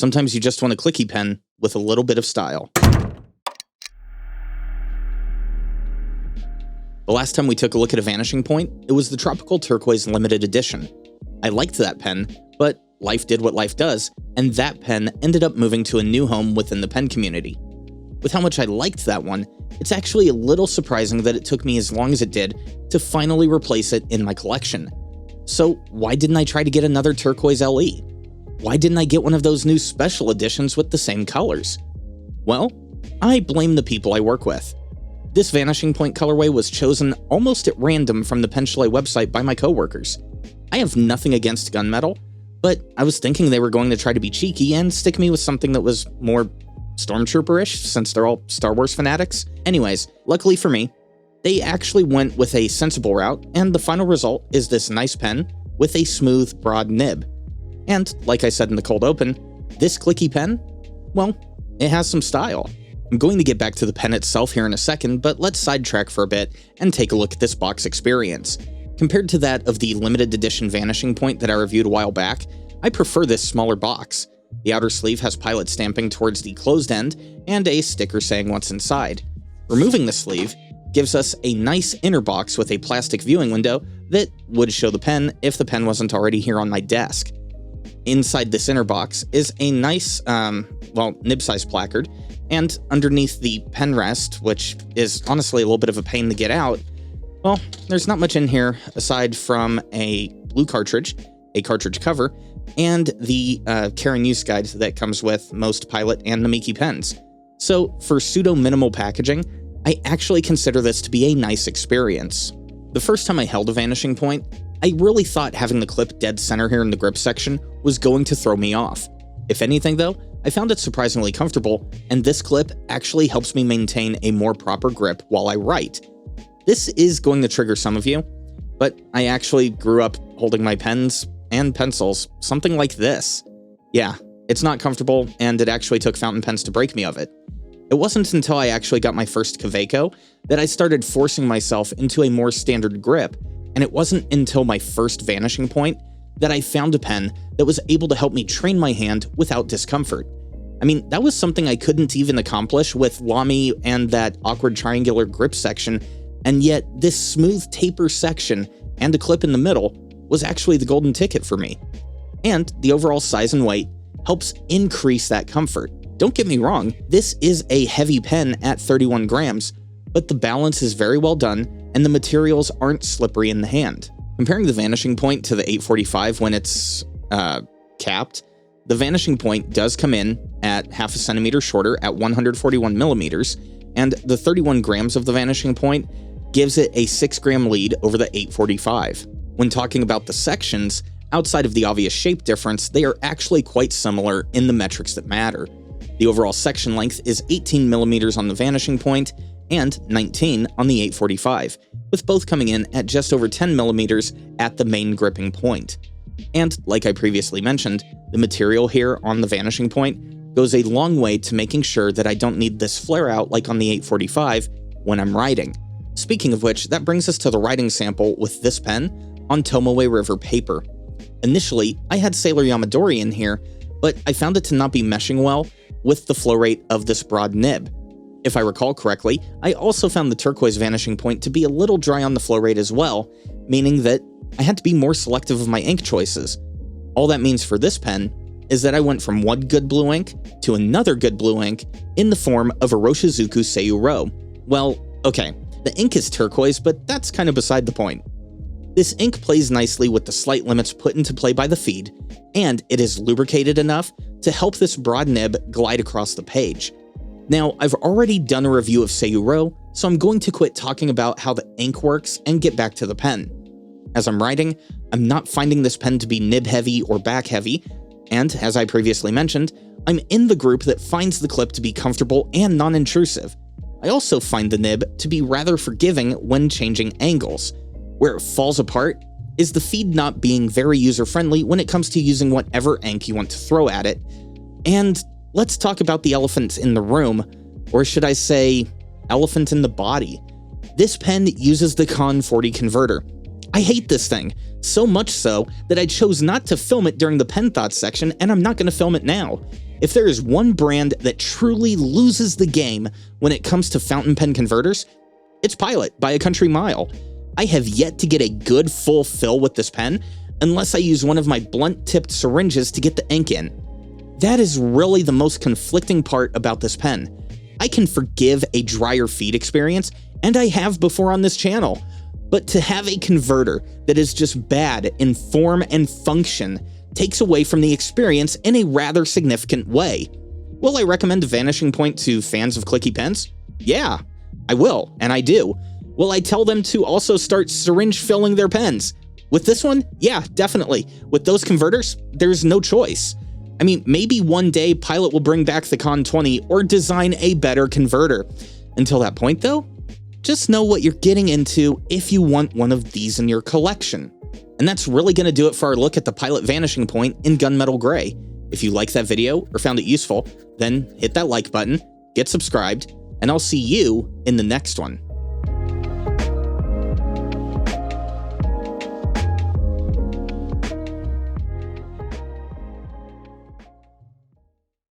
Sometimes you just want a clicky pen with a little bit of style. The last time we took a look at a Vanishing Point, it was the Tropical Turquoise Limited Edition. I liked that pen, but life did what life does, and that pen ended up moving to a new home within the pen community. With how much I liked that one, it's actually a little surprising that it took me as long as it did to finally replace it in my collection. So why didn't I try to get another Turquoise LE? Why didn't I get one of those new special editions with the same colors? Well, I blame the people I work with. This Vanishing Point colorway was chosen almost at random from the Pen Chalet website by my coworkers. I have nothing against Gunmetal, but I was thinking they were going to try to be cheeky and stick me with something that was more Stormtrooper-ish, since they're all Star Wars fanatics. Anyways, luckily for me, they actually went with a sensible route, and the final result is this nice pen with a smooth, broad nib. And, like I said in the cold open, this clicky pen, well, it has some style. I'm going to get back to the pen itself here in a second, but let's sidetrack for a bit and take a look at this box experience. Compared to that of the limited edition Vanishing Point that I reviewed a while back, I prefer this smaller box. The outer sleeve has pilot stamping towards the closed end and a sticker saying what's inside. Removing the sleeve gives us a nice inner box with a plastic viewing window that would show the pen if the pen wasn't already here on my desk. Inside this inner box is a nice, nib-size placard, and underneath the pen rest, which is honestly a little bit of a pain to get out, well, there's not much in here aside from a blue cartridge, a cartridge cover, and the care and use guide that comes with most Pilot and Namiki pens. So for pseudo-minimal packaging, I actually consider this to be a nice experience. The first time I held a Vanishing Point, I really thought having the clip dead center here in the grip section was going to throw me off. If anything though, I found it surprisingly comfortable, and this clip actually helps me maintain a more proper grip while I write. This is going to trigger some of you, but I actually grew up holding my pens and pencils something like this. Yeah, it's not comfortable, and it actually took fountain pens to break me of it. It wasn't until I actually got my first Kaweco that I started forcing myself into a more standard grip, and it wasn't until my first Vanishing Point that I found a pen that was able to help me train my hand without discomfort. I mean, that was something I couldn't even accomplish with Lamy and that awkward triangular grip section, and yet this smooth taper section and a clip in the middle was actually the golden ticket for me. And the overall size and weight helps increase that comfort. Don't get me wrong, this is a heavy pen at 31 grams, but the balance is very well done and the materials aren't slippery in the hand. Comparing the Vanishing Point to the 845 when it's capped, the Vanishing Point does come in at half a centimeter shorter at 141 millimeters, and the 31 grams of the Vanishing Point gives it a 6-gram lead over the 845. When talking about the sections, outside of the obvious shape difference, they are actually quite similar in the metrics that matter. The overall section length is 18 millimeters on the Vanishing Point and 19 on the 845, with both coming in at just over 10 millimeters at the main gripping point. And like I previously mentioned, the material here on the Vanishing Point goes a long way to making sure that I don't need this flare out like on the 845 when I'm writing. Speaking of which, that brings us to the writing sample with this pen on Tomoe River paper. Initially, I had Sailor Yamadori in here, but I found it to not be meshing well with the flow rate of this broad nib. If I recall correctly, I also found the Turquoise Vanishing Point to be a little dry on the flow rate as well, meaning that I had to be more selective of my ink choices. All that means for this pen is that I went from one good blue ink to another good blue ink in the form of a Roshizuku Seiyuro. Well, okay, the ink is turquoise, but that's kind of beside the point. This ink plays nicely with the slight limits put into play by the feed, and it is lubricated enough to help this broad nib glide across the page. Now, I've already done a review of Seiyuro, so I'm going to quit talking about how the ink works and get back to the pen. As I'm writing, I'm not finding this pen to be nib heavy or back heavy, and as I previously mentioned, I'm in the group that finds the clip to be comfortable and non-intrusive. I also find the nib to be rather forgiving when changing angles. Where it falls apart is the feed not being very user-friendly when it comes to using whatever ink you want to throw at it. And let's talk about the elephant in the room, or should I say, elephant in the body. This pen uses the Con 40 converter. I hate this thing, so much so that I chose not to film it during the pen thoughts section, and I'm not going to film it now. If there is one brand that truly loses the game when it comes to fountain pen converters, it's Pilot by a country mile. I have yet to get a good full fill with this pen unless I use one of my blunt-tipped syringes to get the ink in. That is really the most conflicting part about this pen. I can forgive a drier feed experience, and I have before on this channel, but to have a converter that is just bad in form and function takes away from the experience in a rather significant way. Will I recommend Vanishing Point to fans of clicky pens? Yeah, I will, and I do. Will I tell them to also start syringe filling their pens? With this one, yeah, definitely. With those converters, there's no choice. I mean, maybe one day Pilot will bring back the Con 20 or design a better converter. Until that point though, just know what you're getting into if you want one of these in your collection. And that's really going to do it for our look at the Pilot Vanishing Point in Gunmetal Gray. If you liked that video or found it useful, then hit that like button, get subscribed, and I'll see you in the next one.